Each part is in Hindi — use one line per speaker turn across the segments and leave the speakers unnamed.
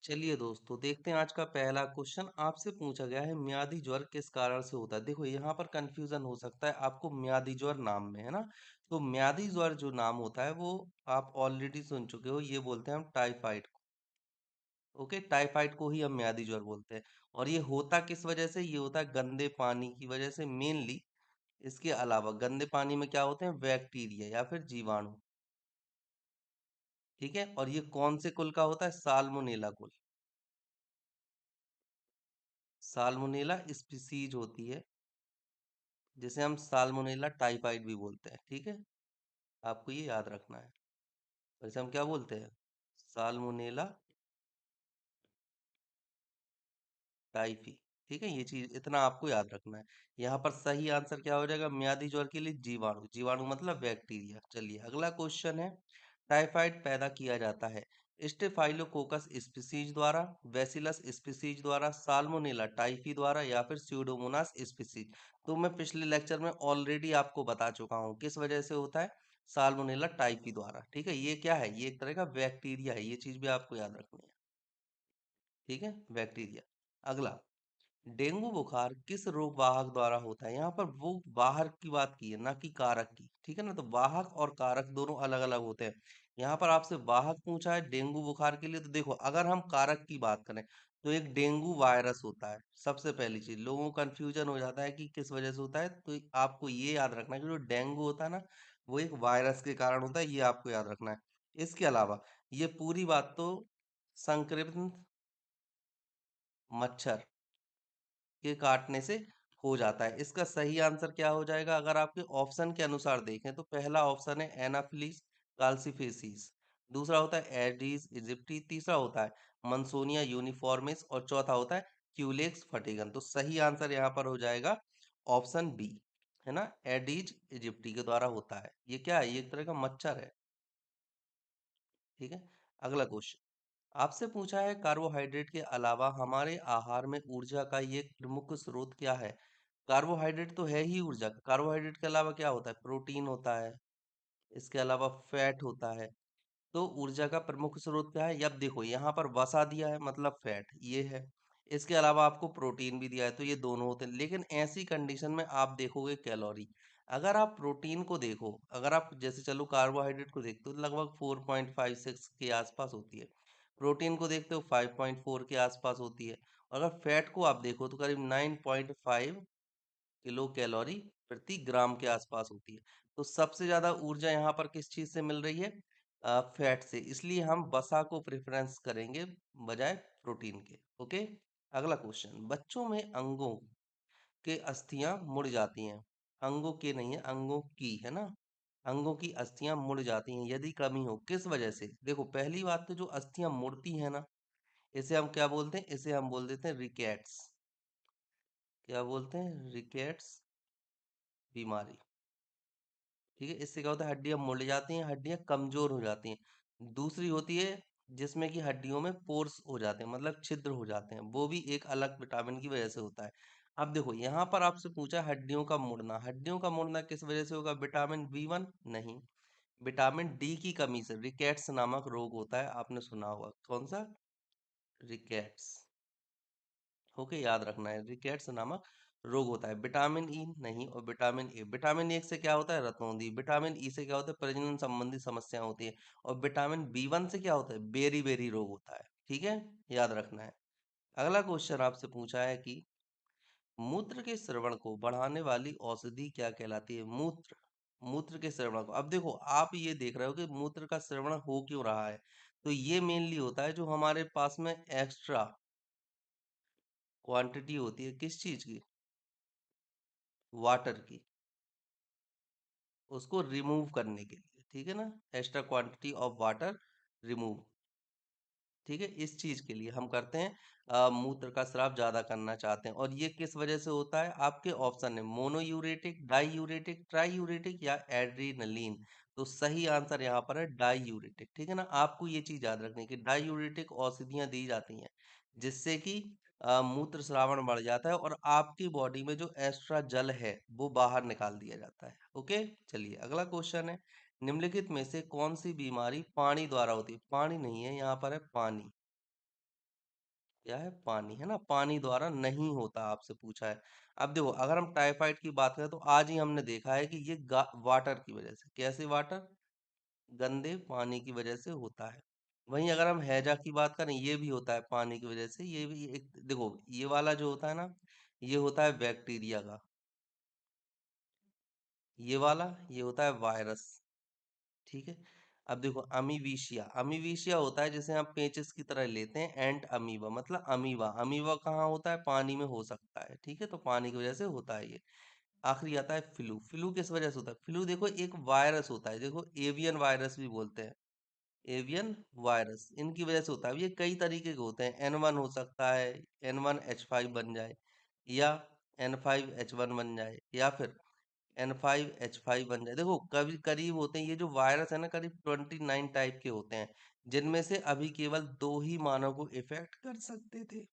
चलिए दोस्तों, देखते हैं आज का पहला क्वेश्चन। आपसे पूछा गया है मियादी ज्वर किस कारण से होता है। देखो यहाँ पर कंफ्यूजन हो सकता है आपको मियादी ज्वर नाम में, है ना। तो मियादी ज्वर जो नाम होता है वो आप ऑलरेडी सुन चुके हो, ये बोलते हैं हम टाइफाइड को। ओके, टाइफाइड को ही हम मियादी ज्वर बोलते हैं। और ये होता किस वजह से, ये होता है गंदे पानी की वजह से मेनली। इसके अलावा गंदे पानी में क्या होते हैं, बैक्टीरिया या फिर जीवाणु। ठीक है, और ये कौन से कुल का होता है, साल्मोनेला कुल। साल्मोनेला स्पीसीज होती है, जिसे हम साल्मोनेला टाइफाइड भी बोलते हैं। ठीक है, आपको ये याद रखना है। वैसे हम क्या बोलते हैं, साल्मोनेला टाइफी। ठीक है, ये चीज इतना आपको याद रखना है। यहाँ पर सही आंसर क्या हो जाएगा, मियादी ज्वर के लिए जीवाणु। जीवाणु मतलब बैक्टीरिया। चलिए अगला क्वेश्चन है, टाइफाइड पैदा किया जाता है स्टेफाइलोकोकस स्पीसीज द्वारा, बैसिलस स्पीसीज द्वारा, साल्मोनेला टाइफी द्वारा, या फिर स्यूडोमोनास स्पीसीज। तो मैं पिछले लेक्चर में ऑलरेडी आपको बता चुका हूँ किस वजह से होता है, साल्मोनेला टाइफी द्वारा। ठीक है, ये क्या है, ये एक तरह का बैक्टीरिया है, ये चीज भी आपको याद रखनी है। ठीक है, बैक्टीरिया। अगला, डेंगू बुखार किस रोग वाहक द्वारा होता है। यहाँ पर वो वाहक की बात की है, ना कि कारक की। ठीक है ना, तो वाहक और कारक दोनों अलग अलग होते हैं। यहाँ पर आपसे वाहक पूछा है डेंगू बुखार के लिए, तो देखो अगर हम कारक की बात करें तो एक डेंगू वायरस होता है। सबसे पहली चीज, लोगों को कंफ्यूजन हो जाता है कि किस वजह से होता है, तो आपको ये याद रखना है कि जो डेंगू होता है ना, वो एक वायरस के कारण होता है, ये आपको याद रखना है। इसके अलावा ये पूरी बात तो संक्रमित मच्छर के काटने से हो जाता है। इसका सही आंसर क्या हो जाएगा, अगर आपके ऑप्शन के अनुसार देखें तो पहला ऑप्शन है एनाफिलीज काल्सीफेसिस, दूसरा होता है एडीज इजिप्टी, तीसरा होता है मंसोनिया यूनिफॉर्मिस, और चौथा होता है क्यूलेक्स फटीगन। तो सही आंसर यहाँ पर हो जाएगा ऑप्शन बी, है ना, एडीज इजिप्टी के द्वारा होता है। ये क्या है, ये एक तरह का मच्छर है। ठीक है, अगला क्वेश्चन आपसे पूछा है, कार्बोहाइड्रेट के अलावा हमारे आहार में ऊर्जा का ये प्रमुख स्रोत क्या है। कार्बोहाइड्रेट तो है ही ऊर्जा का, कार्बोहाइड्रेट के अलावा क्या होता है, प्रोटीन होता है, इसके अलावा फैट होता है। तो ऊर्जा का प्रमुख स्रोत क्या है, अब देखो यहाँ पर वसा दिया है मतलब फैट ये है, इसके अलावा आपको प्रोटीन भी दिया है, तो ये दोनों होते हैं। लेकिन ऐसी कंडीशन में आप देखोगे कैलोरी, अगर आप प्रोटीन को देखो, अगर आप जैसे चलो कार्बोहाइड्रेट को देखते हो तो लगभग 4.56 के आसपास होती है, प्रोटीन को देखते हो 5.4 के आसपास होती है, और अगर फैट को आप देखो तो करीब 9.5 किलो कैलोरी प्रति ग्राम के आसपास होती है। तो सबसे ज्यादा ऊर्जा यहाँ पर किस चीज से मिल रही है, फैट से, इसलिए हम वसा को प्रेफरेंस करेंगे बजाय प्रोटीन के। ओके, अगला क्वेश्चन, बच्चों में अंगों के अस्थियां मुड़ जाती हैं, अंगों के नहीं है, अंगों की, है ना, अंगों की अस्थियां मुड़ जाती हैं यदि कमी हो, किस वजह से। देखो पहली बात तो जो अस्थियां मुड़ती हैं ना, इसे हम क्या बोलते हैं, इसे हम बोल देते हैं रिकेट्स। क्या बोलते हैं, रिकेट्स बीमारी। ठीक है, इससे क्या होता है, हड्डियां मुड़ जाती हैं, हड्डियां कमजोर हो जाती हैं। दूसरी होती है जिसमें कि हड्डियों में पोर्स हो जाते हैं, मतलब छिद्र हो जाते हैं, वो भी एक अलग विटामिन की वजह से होता है। अब देखो यहाँ पर आपसे पूछा हड्डियों का मुड़ना, हड्डियों का मुड़ना किस वजह से होगा, विटामिन बी 1 नहीं, विटामिन डी की कमी से रिकेट्स नामक रोग होता है, आपने सुना होगा कौन सा, रिकेट्स। ओके, याद रखना है, रिकेट्स नामक रोग होता है। विटामिन ई नहीं, और विटामिन ए, विटामिन ए से क्या होता है, रतौंधी, विटामिन ई से क्या होता है, प्रजनन संबंधी समस्या होती है, और विटामिन बी 1 से क्या होता है, बेरी बेरी रोग होता है। ठीक है, याद रखना है। अगला क्वेश्चन आपसे पूछा है कि मूत्र के श्रवण को बढ़ाने वाली औषधि क्या कहलाती है। मूत्र, मूत्र के श्रवण को, अब देखो आप ये देख रहे हो कि मूत्र का श्रवण हो क्यों रहा है, तो ये मेनली होता है जो हमारे पास में एक्स्ट्रा क्वांटिटी होती है किस चीज की, वाटर की, उसको रिमूव करने के लिए। ठीक है ना, extra quantity of water remove. ठीक है, इस चीज के लिए हम करते हैं, मूत्र का स्राव ज्यादा करना चाहते हैं। और ये किस वजह से होता है, आपके ऑप्शन है मोनोयूरेटिक, डाईयूरेटिक, ट्राईयूरेटिक या एड्रीनलिन। तो सही आंसर यहाँ पर है डाईयूरेटिक। ठीक है ना, आपको ये चीज याद रखनी है कि डाईयूरेटिक औषधियां दी जाती हैं जिससे कि मूत्र स्रावण बढ़ जाता है और आपकी बॉडी में जो एक्स्ट्रा जल है वो बाहर निकाल दिया जाता है। ओके, चलिए अगला क्वेश्चन है, निम्नलिखित में से कौन सी बीमारी पानी द्वारा होती है, पानी नहीं है यहाँ पर, है पानी। क्या है? पानी, है ना? पानी द्वारा नहीं होता, आपसे पूछा है। अब देखो, अगर हम टाइफाइड की बात करें तो आज ही हमने देखा है कि ये वाटर की वजह से, कैसे वाटर, गंदे पानी की वजह से होता है। वहीं अगर हम हैजा की बात करें, ये भी होता है पानी की वजह से। ये भी एक, देखो ये वाला जो होता है ना, ये होता है बैक्टीरिया का। ये वाला, ये होता है वायरस। ठीक है। अब देखो अमीबीशिया, अमीबीशिया होता है जिसे हम पेचिस की तरह लेते हैं। एंट अमीबा मतलब अमीबा, अमीबा कहाँ होता है? पानी में हो सकता है। ठीक है, तो पानी की वजह से होता है ये। आखिरी आता है फ्लू। फ्लू किस वजह से होता है? फ्लू देखो एक वायरस होता है, देखो एवियन वायरस भी बोलते हैं, एवियन वायरस, इनकी वजह से होता है। ये कई तरीके के होते हैं, N1 हो सकता है, N1H5 बन जाए, या N5H1 बन जाए, या फिर N5H5 बन जाए। देखो कभी करीब होते हैं, ये जो वायरस है ना, करीब 29 टाइप के होते हैं, जिनमें से अभी केवल दो ही मानव को इफेक्ट कर सकते थे।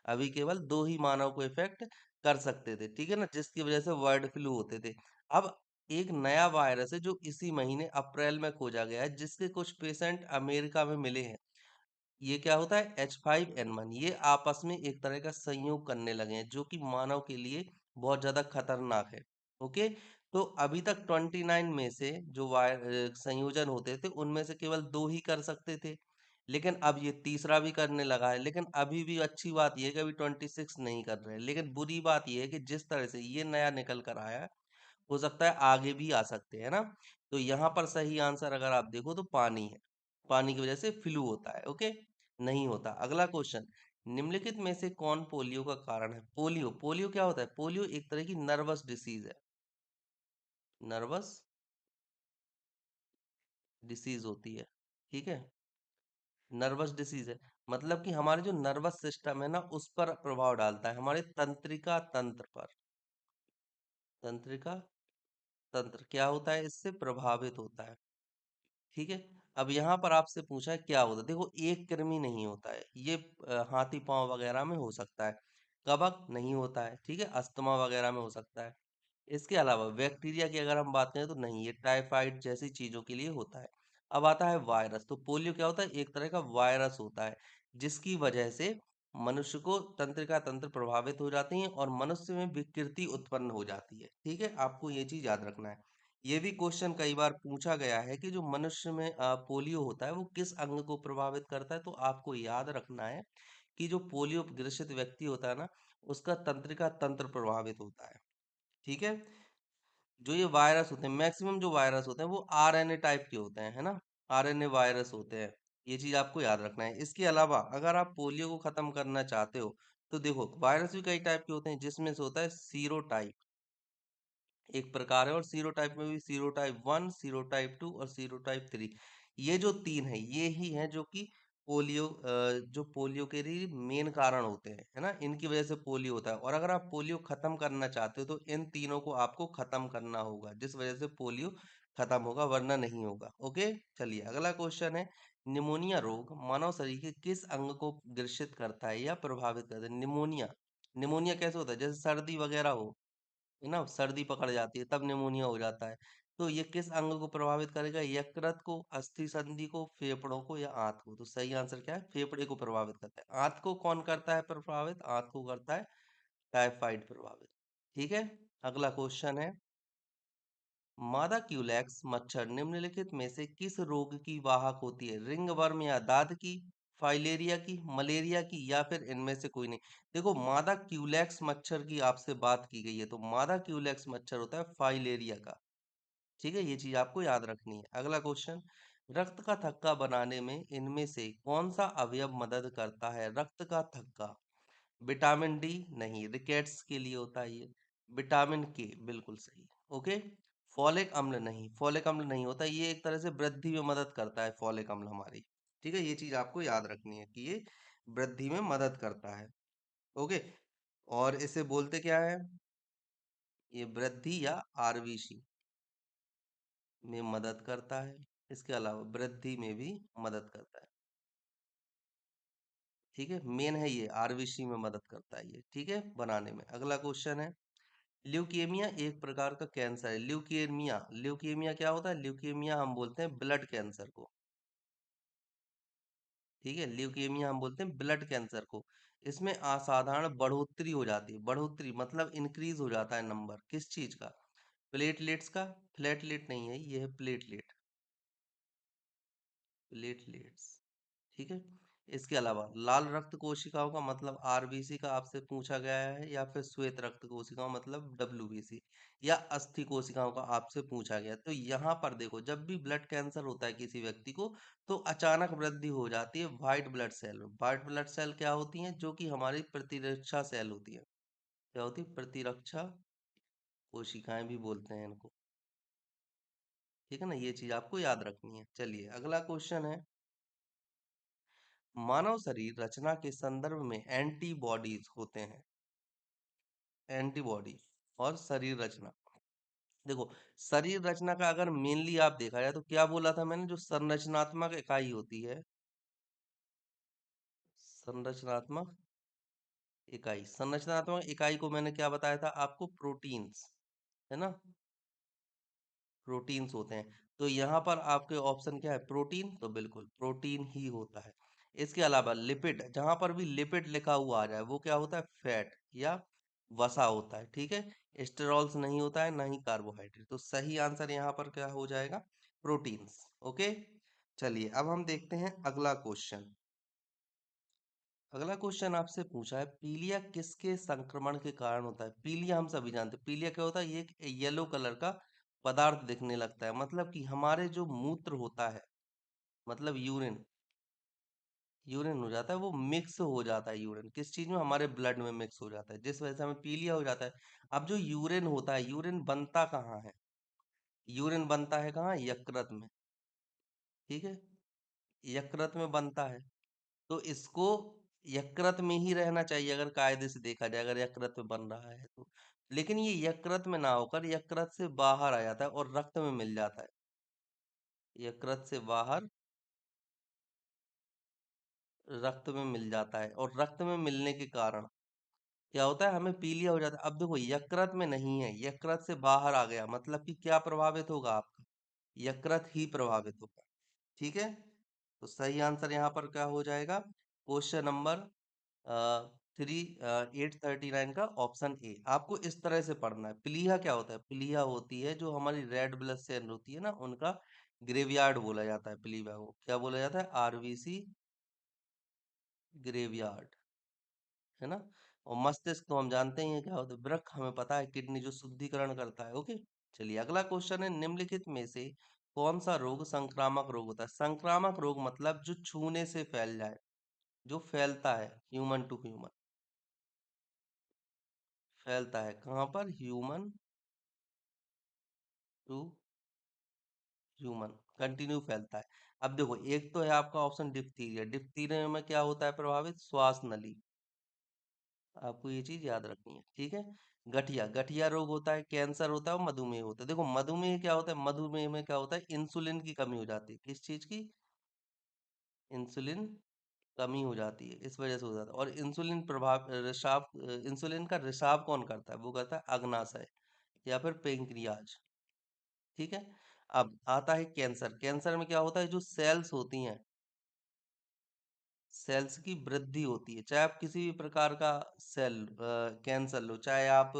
अभी केवल दो ही मानव को इफेक्ट कर सकते थे, ठीक है ना, जिसकी वजह से बर्ड फ्लू होते थे। अब एक नया वायरस है जो इसी महीने अप्रैल में खोजा गया है, जिसके कुछ पेशेंट अमेरिका में मिले हैं। ये क्या होता है? H5N1। ये आपस में एक तरह का संयोग करने लगे हैं, जो कि मानव के लिए बहुत ज्यादा खतरनाक है। ओके। तो अभी तक 29 में से जो संयोजन होते थे, उनमें से केवल दो ही कर सकते थे, लेकिन अब ये तीसरा भी करने लगा है। लेकिन अभी भी अच्छी बात यह है कि अभी 26 नहीं कर रहे हैं, लेकिन बुरी बात यह है कि जिस तरह से ये नया निकल कर आया है, हो सकता है आगे भी आ सकते हैं ना। तो यहाँ पर सही आंसर अगर आप देखो तो पानी है। पानी की वजह से फ्लू होता है। ओके, नहीं होता। अगला क्वेश्चन, निम्नलिखित में से कौन पोलियो का कारण है? पोलियो, पोलियो क्या होता है? पोलियो एक तरह की नर्वस डिसीज है, नर्वस डिसीज होती है। ठीक है, नर्वस डिसीज है, मतलब कि हमारे जो नर्वस सिस्टम है ना, उस पर प्रभाव डालता है, हमारे तंत्रिका तंत्र पर। तंत्रिका तंत्र क्या होता है? इससे प्रभावित होता है। ठीक है। अब यहाँ पर आपसे पूछा है क्या होता है, देखो एक कृमि नहीं होता है ये, हाथी पांव वगैरह में हो सकता है, कवक नहीं होता है, ठीक है, अस्थमा वगैरह में हो सकता है। इसके अलावा बैक्टीरिया की अगर हम बात करें तो नहीं, ये टाइफाइड जैसी चीजों के लिए होता है। अब आता है वायरस। तो पोलियो क्या होता है? एक तरह का वायरस होता है, जिसकी वजह से मनुष्य को तंत्रिका तंत्र प्रभावित हो जाती है और मनुष्य में विकृति उत्पन्न हो जाती है। ठीक है, आपको ये चीज याद रखना है। ये भी क्वेश्चन कई बार पूछा गया है कि जो मनुष्य में पोलियो होता है वो किस अंग को प्रभावित करता है। तो आपको याद रखना है कि जो पोलियो ग्रसित व्यक्ति होता है ना, उसका तंत्रिका तंत्र प्रभावित होता है। ठीक है। जो ये वायरस होते हैं, मैक्सिमम जो वायरस होते हैं वो आरएनए टाइप के होते हैं, है ना, आरएनए वायरस होते हैं। ये चीज आपको याद रखना है। इसके अलावा अगर आप पोलियो को खत्म करना चाहते हो, तो देखो वायरस भी कई टाइप के होते हैं, जिसमें से होता है सीरो टाइप, एक प्रकार है। और सीरो टाइप में भी सीरो टाइप 1, सीरो टाइप 2 और सीरो टाइप 3। ये जो तीन है, ये ही है जो कि पोलियो, जो पोलियो के लिए मेन कारण होते हैं, है ना, इनकी वजह से पोलियो होता है। और अगर आप पोलियो खत्म करना चाहते हो तो इन तीनों को आपको खत्म करना होगा, जिस वजह से पोलियो खत्म होगा, वरना नहीं होगा। ओके, चलिए अगला क्वेश्चन है, निमोनिया रोग मानव शरीर के किस अंग को ग्रसित करता है या प्रभावित करता है? निमोनिया, निमोनिया कैसे होता है? जैसे सर्दी वगैरह हो, है ना, सर्दी पकड़ जाती है तब निमोनिया हो जाता है। तो ये किस अंग को प्रभावित करेगा? यकृत को, अस्थि संधि को, फेफड़ों को, या आंत को? तो सही आंसर क्या है? फेफड़े को प्रभावित करता है। आंत को कौन करता है प्रभावित? आंत को करता है टाइफाइड प्रभावित। ठीक है। अगला क्वेश्चन है, मादा क्यूलेक्स मच्छर निम्नलिखित में से किस रोग की वाहक होती है? रिंगवर्म या दाद की, फाइलेरिया की, मलेरिया की, या फिर इनमें से कोई नहीं? देखो मादा क्यूलेक्स मच्छर की आपसे बात की गई है, तो मादा क्यूलेक्स मच्छर होता है फाइलेरिया का। ठीक है, ये चीज आपको याद रखनी है। अगला क्वेश्चन, रक्त का थक्का बनाने में इनमें से कौन सा अवयव मदद करता है? रक्त का थक्का, विटामिन डी नहीं, रिकेट्स के लिए होता है ये। विटामिन के, बिल्कुल सही। ओके। फॉलिक अम्ल नहीं, फॉलिक अम्ल नहीं होता, ये एक तरह से वृद्धि में मदद करता है फॉलिक अम्ल हमारी। ठीक है, ये चीज आपको याद रखनी है कि ये वृद्धि में मदद करता है। ओके। और इसे बोलते क्या है? ये वृद्धि या आरबीसी में मदद करता है। इसके अलावा वृद्धि में भी मदद करता है। ठीक है, मेन है ये, आरबीसी में मदद करता है ये, ठीक है, बनाने में। अगला क्वेश्चन है, ल्यूकेमिया एक प्रकार का कैंसर है। ल्यूकेमिया, ल्यूकेमिया क्या होता है? ल्यूकेमिया हम बोलते हैं ब्लड कैंसर को। ठीक है, ल्यूकेमिया हम बोलते हैं ब्लड कैंसर को। इसमें असाधारण बढ़ोतरी हो जाती है, बढ़ोतरी मतलब इंक्रीज हो जाता है नंबर, किस चीज का? प्लेटलेट्स का। प्लेटलेट नहीं है, ये है प्लेटलेट, प्लेटलेट्स। ठीक है। इसके अलावा लाल रक्त कोशिकाओं का मतलब आरबीसी का आपसे पूछा गया है, या फिर श्वेत रक्त कोशिकाओं मतलब डब्ल्यूबीसी, या अस्थि कोशिकाओं का आपसे पूछा गया है। तो यहाँ पर देखो, जब भी ब्लड कैंसर होता है किसी व्यक्ति को, तो अचानक वृद्धि हो जाती है व्हाइट ब्लड सेल में। व्हाइट ब्लड सेल क्या होती हैं? जो कि हमारी प्रतिरक्षा सेल होती है। क्या होती है? प्रतिरक्षा कोशिकाएं भी बोलते हैं इनको। ठीक है ना, ये चीज आपको याद रखनी है। चलिए अगला क्वेश्चन है, मानव शरीर रचना के संदर्भ में एंटीबॉडीज होते हैं। एंटीबॉडी और शरीर रचना, देखो, शरीर रचना का अगर मेनली आप देखा जाए तो क्या बोला था मैंने? जो संरचनात्मक इकाई होती है, संरचनात्मक इकाई, संरचनात्मक इकाई को मैंने क्या बताया था आपको? प्रोटीन्स, है ना, प्रोटीन्स होते हैं। तो यहाँ पर आपके ऑप्शन क्या है? प्रोटीन, तो बिल्कुल प्रोटीन ही होता है। इसके अलावा लिपिड, जहां पर भी लिपिड लिखा हुआ आ जाए वो क्या होता है? फैट या वसा होता है। ठीक है, स्टेरॉल्स नहीं होता है, ना ही कार्बोहाइड्रेट। तो सही आंसर यहाँ पर क्या हो जाएगा? प्रोटीन्स। ओके, चलिए अब हम देखते हैं अगला क्वेश्चन। अगला क्वेश्चन आपसे पूछा है, पीलिया किसके संक्रमण के कारण होता है? पीलिया हम सभी जानते हैं, पीलिया क्या होता है? ये एक येलो कलर का पदार्थ दिखने लगता है, मतलब कि हमारे जो मूत्र होता है, मतलब यूरिन, यूरिन हो जाता है, वो मिक्स हो जाता है। यूरिन किस चीज में? हमारे ब्लड में मिक्स हो जाता है, जिस वजह से हमें पीलिया हो जाता है। अब जो यूरिन होता है, यूरिन बनता कहाँ है? यूरिन बनता है कहाँ? यकृत में। ठीक है, यकृत में बनता है। तो इसको यकृत में ही रहना चाहिए अगर कायदे से देखा जाए, अगर यकृत में बन रहा है तो। लेकिन ये यकृत में ना होकर यकृत से बाहर आ जाता है और रक्त में मिल जाता है। यकृत से बाहर रक्त में मिल जाता है, और रक्त में मिलने के कारण क्या होता है? हमें पीलिया हो जाता है। अब देखो, यकृत में नहीं है, यकृत से बाहर आ गया, मतलब कि क्या प्रभावित होगा आपका? यकृत ही प्रभावित होगा। ठीक है, तो सही आंसर यहाँ पर क्या हो जाएगा? क्वेश्चन नंबर 839 का ऑप्शन ए। आपको इस तरह से पढ़ना है। प्लीहा क्या होता है? प्लीहा होती है जो हमारी रेड ब्लड सेल होती है ना, उनका ग्रेवयार्ड बोला जाता है। प्लीहा को क्या बोला जाता है? आरबीसी ग्रेवयार्ड, है ना। और मस्तिष्क तो हम जानते ही हैं क्या होता है, वृक्क हमें पता है, किडनी जो शुद्धिकरण करता है। ओके, चलिए अगला क्वेश्चन है, निम्नलिखित में से कौन सा रोग संक्रामक रोग होता है? संक्रामक रोग मतलब जो छूने से फैल जाए, जो फैलता है ह्यूमन टू ह्यूमन। फैलता है कहाँ पर? ह्यूमन टू ह्यूमन, कंटिन्यू फैलता है। अब देखो, एक तो है आपका ऑप्शन डिप्थीरिया। डिप्थीरिया में क्या होता है प्रभावित? श्वास नली। आपको ये चीज याद रखनी है। ठीक है, गठिया, गठिया रोग होता है, कैंसर होता है और मधुमेह होता है। देखो, मधुमेह क्या होता है? मधुमेह में क्या होता है? इंसुलिन की कमी हो जाती है। किस चीज की? इंसुलिन कमी हो जाती है, इस वजह से हो जाता है। और इंसुलिन प्रभाव रिसाव, इंसुलिन का रिसाव कौन करता है? वो करता है अग्नाशय या फिर पेंक्रियाज। ठीक है, अब आता है कैंसर। कैंसर में क्या होता है? जो सेल्स होती हैं, सेल्स की वृद्धि होती है। चाहे आप किसी भी प्रकार का सेल कैंसर लो, चाहे आप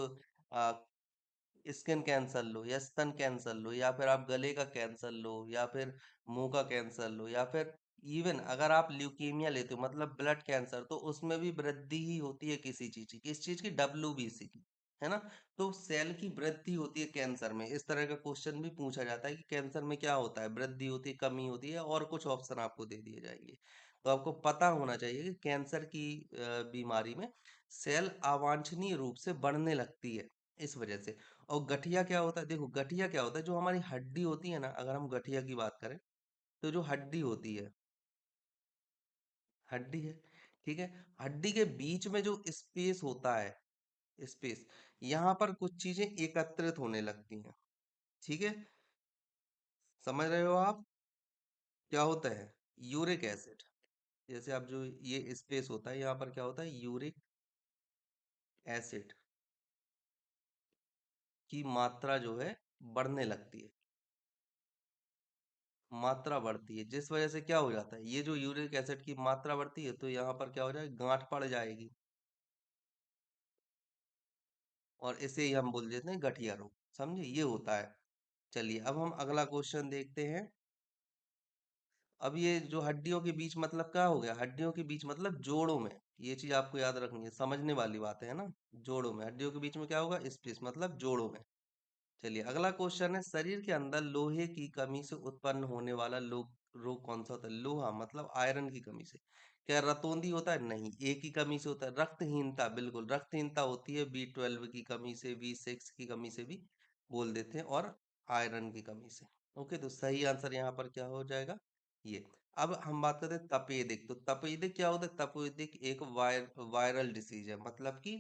स्किन कैंसर लो, या स्तन कैंसर लो, या फिर आप गले का कैंसर लो, या फिर मुंह का कैंसर लो, या फिर इवन अगर आप ल्यूकीमिया लेते हो मतलब ब्लड कैंसर, तो उसमें भी वृद्धि ही होती है किसी चीज की। किस चीज की? डब्ल्यूबीसी की, है ना। तो सेल की वृद्धि होती है कैंसर में। इस तरह का क्वेश्चन भी पूछा जाता है कि कैंसर में क्या होता है? वृद्धि होती है, कमी होती है, और कुछ ऑप्शन आपको दे दिए जाएंगे। तो आपको पता होना चाहिए कि कैंसर की बीमारी में सेल अवांछनीय रूप से बढ़ने लगती है, इस वजह से। और गठिया क्या होता है? देखो, गठिया क्या होता है? जो हमारी हड्डी होती है ना, अगर हम गठिया की बात करें, तो जो हड्डी होती है, हड्डी है, ठीक है, हड्डी के बीच में जो स्पेस होता है, स्पेस, यहाँ पर कुछ चीजें एकत्रित होने लगती हैं। ठीक है, समझ रहे हो आप? क्या होता है? Uric acid. जैसे आप जो ये स्पेस होता है, यहाँ पर क्या होता है? यूरिक एसिड की मात्रा जो है बढ़ने लगती है। मात्रा बढ़ती है, जिस वजह से क्या हो जाता है, ये जो यूरिक एसिड की मात्रा बढ़ती है तो यहाँ पर क्या हो जाएगा, गांठ पड़ जाएगी, और इसे ही हम बोल देते हैं गठिया रोग। समझे, ये होता है। चलिए अब हम अगला क्वेश्चन देखते हैं। अब ये जो हड्डियों के बीच मतलब क्या हो गया, हड्डियों के बीच मतलब जोड़ों में, ये चीज आपको याद रखनी है, समझने वाली बात है ना। जोड़ों में, हड्डियों के बीच में क्या होगा, स्पेस मतलब जोड़ों में। चलिए अगला क्वेश्चन है, शरीर के अंदर लोहे की कमी से उत्पन्न होने वाला रोग कौन सा होता है। लोहा मतलब आयरन की कमी से। क्या रतौंधी होता है, नहीं, एक की कमी से होता है। रक्तहीनता, बिल्कुल रक्तहीनता होती है B12 की कमी से, B6 की कमी से भी बोल देते हैं, और आयरन की कमी से। ओके, तो सही आंसर यहाँ पर क्या हो जाएगा, ये। अब हम बात करते हैं तपेदिक। तो तपेदिक क्या होता है, तपेदिक एक वायरल डिसीज है, मतलब कि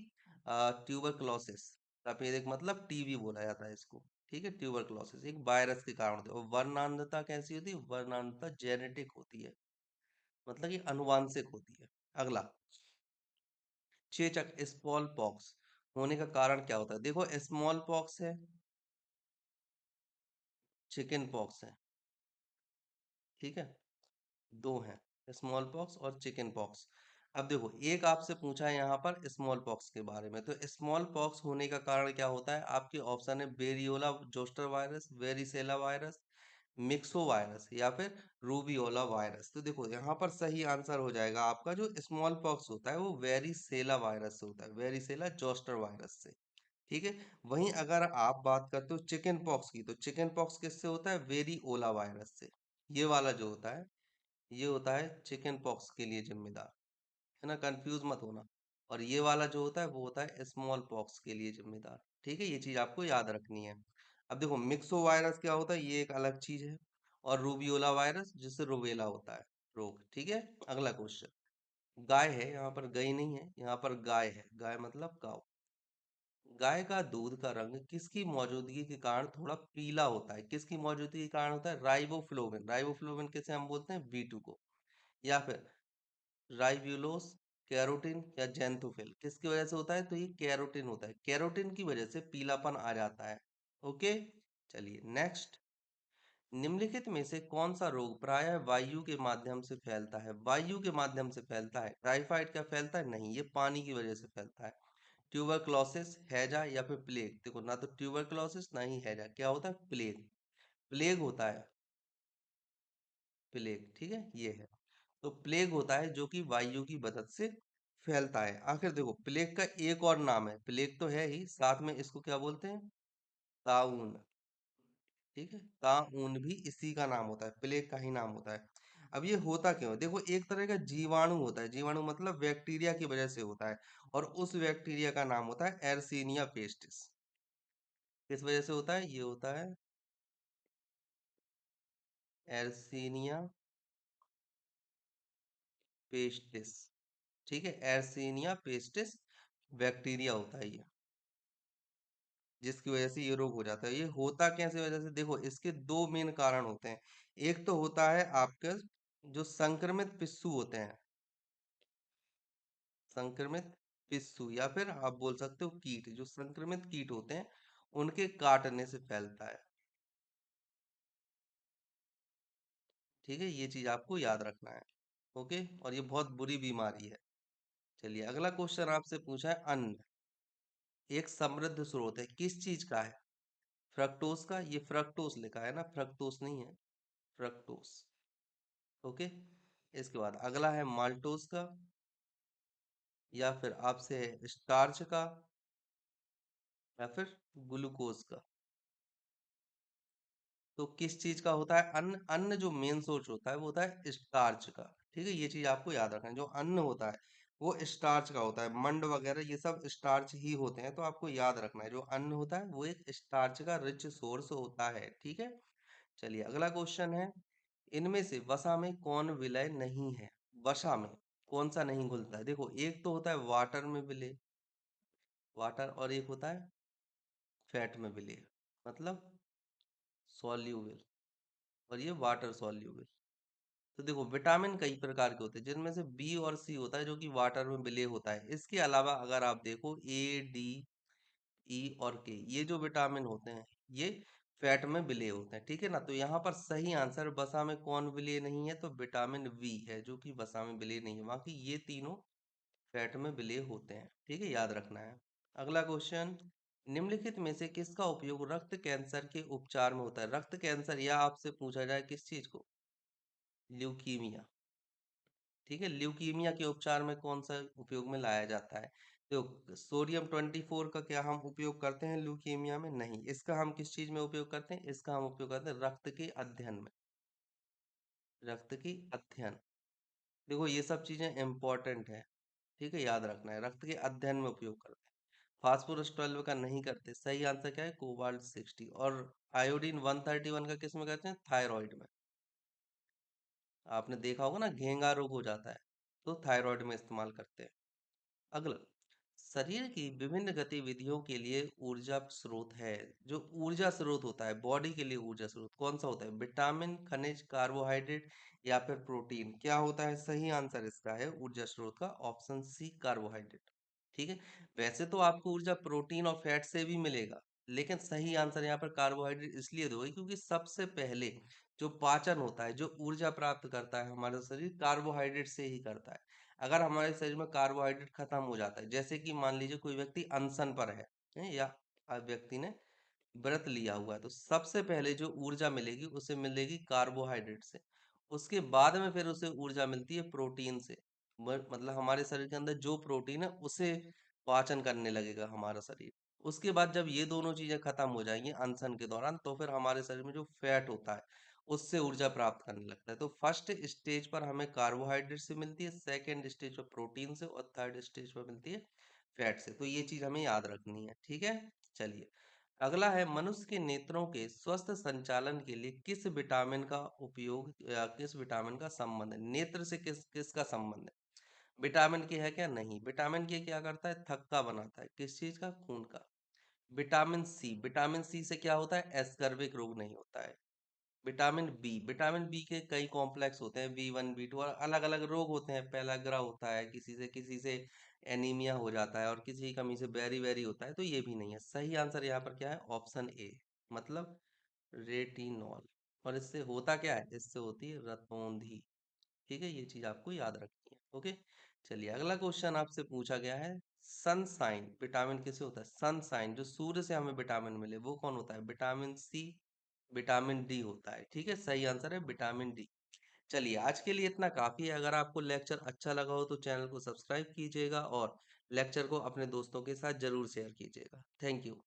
ट्यूबरक्लोसिस। तपेदिक मतलब टीबी बोला जाता है इसको। ठीक है, ट्यूबरक्लोसिस एक वायरस के कारण होता है। और वर्णांधता कैसी होती है, वर्णांधता जेनेटिक होती है, मतलब कि अनुवांशिक होती है। अगला, चेचक स्मॉल पॉक्स होने का कारण क्या होता है। देखो, स्मॉल पॉक्स है, चिकन पॉक्स है, ठीक है, दो हैं, स्मॉल पॉक्स और चिकन पॉक्स। अब देखो, एक आपसे पूछा है यहाँ पर स्मॉल पॉक्स के बारे में, तो स्मॉल पॉक्स होने का कारण क्या होता है, आपके ऑप्शन है variola zoster virus, varicella virus, myxo virus, या फिर रूबियोला वायरस। तो देखो यहाँ पर सही आंसर हो जाएगा आपका, जो स्मॉल पॉक्स होता है वो वेरिसेला वायरस से होता है, वेरिसेला जोस्टर वायरस से। ठीक है। वहीं अगर आप बात करते हो चिकन पॉक्स की, तो चिकन पॉक्स किससे होता है, वेरिओला वायरस से। ये वाला जो होता है, ये होता है चिकन पॉक्स के लिए जिम्मेदार, है ना, कंफ्यूज मत होना। और ये वाला जो होता है वो होता है स्मॉल पॉक्स के लिए जिम्मेदार। ठीक है, ये चीज आपको याद रखनी है। अब देखो, मिक्सो वायरस क्या होता है, ये एक अलग चीज है। और रूबियोला वायरस, जिससे रुबेला होता है रोग। ठीक है। अगला क्वेश्चन, गाय है, यहाँ पर गई नहीं है, यहाँ पर गाय है, गाय मतलब काऊ। गाय का दूध का रंग किसकी मौजूदगी के कारण थोड़ा पीला होता है, किसकी मौजूदगी के कारण होता है, राइबोफ्लोविन। राइबोफ्लोविन किसे हम बोलते हैं, B2 को। या फिर राइब्यूलोस, कैरोटीन, या जेंथोफिल, किसकी वजह से होता है, तो ये कैरोटीन होता है, कैरोटीन की वजह से पीलापन आ जाता है। ओके। चलिए नेक्स्ट, निम्नलिखित में से कौन सा रोग प्रायः वायु के माध्यम से फैलता है। वायु के माध्यम से फैलता है, टाइफाइड क्या फैलता है, नहीं, ये पानी की वजह से फैलता है। ट्यूबरक्लोसिस, हैजा, या फिर प्लेग। देखो, ना तो ट्यूबरक्लोसिस ना ही हैजा, क्या होता है, प्लेग। प्लेग होता है, प्लेग, ठीक है, ये है। तो प्लेग होता है जो कि वायु की मदद से फैलता है। आखिर देखो, प्लेग का एक और नाम है, प्लेग तो है ही, साथ में इसको क्या बोलते हैं, ताउन। ठीक है, ताउन भी इसी का नाम होता है, प्लेग का ही नाम होता है। अब ये होता क्यों है, देखो, एक तरह का जीवाणु होता है, जीवाणु मतलब बैक्टीरिया की वजह से होता है। और उस बैक्टीरिया का नाम होता है एर्सीनिया पेस्टिस। किस वजह से होता है, ये होता है एर्सीनिया पेस्टिस। ठीक है, एर्सीनिया पेस्टिस बैक्टीरिया होता है ये, जिसकी वजह से ये रोग हो जाता है। ये होता कैसे वजह से, देखो, इसके दो मेन कारण होते हैं। एक तो होता है आपके जो संक्रमित पिस्सू होते हैं, संक्रमित पिस्सू, या फिर आप बोल सकते हो कीट, जो संक्रमित कीट होते हैं उनके काटने से फैलता है। ठीक है, ये चीज आपको याद रखना है। ओके, और ये बहुत बुरी बीमारी है। चलिए अगला क्वेश्चन आपसे पूछा है, अन्न एक समृद्ध स्रोत है, किस चीज का है, फ्रक्टोज का। ये फ्रक्टोस लिखा है ना, फ्रक्टोस नहीं है, फ्रक्टोस। ओके। इसके बाद अगला है माल्टोस का, या फिर आपसे है स्टार्च का, या फिर ग्लूकोज का। तो किस चीज का होता है अन्न, अन्न जो मेन सोर्स होता है वो होता है स्टार्च का। ठीक है, ये चीज आपको याद रखना है, जो अन्न होता है वो स्टार्च का होता है, मंड वगैरह ये सब स्टार्च ही होते हैं, तो आपको याद रखना है, जो अन्न होता है वो एक स्टार्च का रिच सोर्स होता है। ठीक है। चलिए अगला क्वेश्चन है, इनमें से वसा में कौन विलय नहीं है। वसा में कौन सा नहीं घुलता है, देखो, एक तो होता है वाटर में विलय, वाटर, और एक होता है फैट में विलय, मतलब सॉल्यूबल, और ये वाटर सॉल्यूबल। तो देखो, विटामिन कई प्रकार के होते हैं, जिनमें से बी और सी होता है जो कि वाटर में विलय होता है। इसके अलावा अगर आप देखो, A, D, E और K, ये जो विटामिन होते हैं ये फैट में विलेय होते हैं, ठीक है ना? तो यहाँ पर सही आंसर वसा में कौन विलेय नहीं है, तो विटामिन वी है, जो कि वसा में विलेय नहीं है। बाकी ये तीनों फैट में विलेय होते हैं, ठीक है, याद रखना है। अगला क्वेश्चन, निम्नलिखित में से किसका उपयोग रक्त कैंसर के उपचार में होता है? रक्त कैंसर, या आपसे पूछा जाए किस चीज को, ल्यूकीमिया, ठीक है, ल्यूकीमिया के उपचार में कौन सा उपयोग में लाया जाता है? तो सोडियम 24 का क्या हम उपयोग करते हैं ल्यूकीमिया में? नहीं। इसका हम किस चीज में उपयोग करते हैं? इसका हम उपयोग करते हैं रक्त के अध्ययन में, रक्त की अध्ययन। देखो ये सब चीजें इंपॉर्टेंट है, ठीक है, याद रखना है, रक्त के अध्ययन में उपयोग करते हैं। फास्फोरस 12 का नहीं करते, सही आंसर क्या है, कोबाल्ट 60। और आयोडीन 131 का किस में करते हैं? थायराइड में। आपने देखा होगा ना, घेंगा रोग हो जाता है, तो थायराइड में इस्तेमाल करते हैं। अगला, शरीर की विभिन्न गतिविधियों के लिए ऊर्जा स्रोत है। जो ऊर्जा स्रोत होता है बॉडी के लिए, ऊर्जा स्रोत कौन सा होता है? विटामिन, खनिज, कार्बोहाइड्रेट या फिर प्रोटीन? क्या होता है सही आंसर इसका है ऊर्जा स्रोत का, ऑप्शन सी, कार्बोहाइड्रेट। ठीक है, वैसे तो आपको ऊर्जा प्रोटीन और फैट से भी मिलेगा, लेकिन सही आंसर यहाँ पर कार्बोहाइड्रेट इसलिए दोगे क्योंकि सबसे पहले जो पाचन होता है, जो ऊर्जा प्राप्त करता है हमारा शरीर, कार्बोहाइड्रेट से ही करता है। अगर हमारे शरीर में कार्बोहाइड्रेट खत्म हो जाता है, जैसे कि मान लीजिए कोई व्यक्ति अनशन पर है, या व्यक्ति ने व्रत लिया हुआ है, तो सबसे पहले जो ऊर्जा मिलेगी उसे मिलेगी कार्बोहाइड्रेट से। उसके बाद में फिर उसे ऊर्जा मिलती है प्रोटीन से। मतलब हमारे शरीर के अंदर जो प्रोटीन है उसे पाचन करने लगेगा हमारा शरीर। उसके बाद जब ये दोनों चीजें खत्म हो जाएंगी अनशन के दौरान, तो फिर हमारे शरीर में जो फैट होता है उससे ऊर्जा प्राप्त करने लगता है। तो फर्स्ट स्टेज पर हमें कार्बोहाइड्रेट से मिलती है, सेकेंड स्टेज पर प्रोटीन से, और थर्ड स्टेज पर मिलती है फैट से। तो ये चीज हमें याद रखनी है, ठीक है। चलिए, अगला है, मनुष्य के नेत्रों के स्वस्थ संचालन के लिए किस विटामिन का उपयोग, या किस विटामिन का संबंध है? नेत्र से किसका संबंध है? विटामिन के है क्या? नहीं। विटामिन के क्या करता है? थक्का बनाता है, किस चीज का? खून का। विटामिन सी, विटामिन सी से क्या होता है? एस्कर्विक रोग नहीं होता है। विटामिन बी, विटामिन बी के कई कॉम्प्लेक्स होते हैं, B1 B2, और अलग अलग रोग होते हैं, पेलाग्रा होता है, किसी से एनीमिया हो जाता है, और किसी की कमी से बेरी बेरी होता है। तो ये भी नहीं है। सही आंसर यहाँ पर क्या है? ऑप्शन ए, मतलब रेटिनॉल। और इससे होता क्या है? इससे होती है रतौंधी, ठीक है, ये चीज आपको याद रखनी है। ओके, चलिए, अगला क्वेश्चन आपसे पूछा गया है, सनसाइन विटामिन किसे होता है? सनसाइन, जो सूर्य से हमें विटामिन मिले, वो कौन होता है? विटामिन सी, विटामिन डी होता है, ठीक है, सही आंसर है विटामिन डी। चलिए, आज के लिए इतना काफी है। अगर आपको लेक्चर अच्छा लगा हो तो चैनल को सब्सक्राइब कीजिएगा, और लेक्चर को अपने दोस्तों के साथ जरूर शेयर कीजिएगा। Thank you.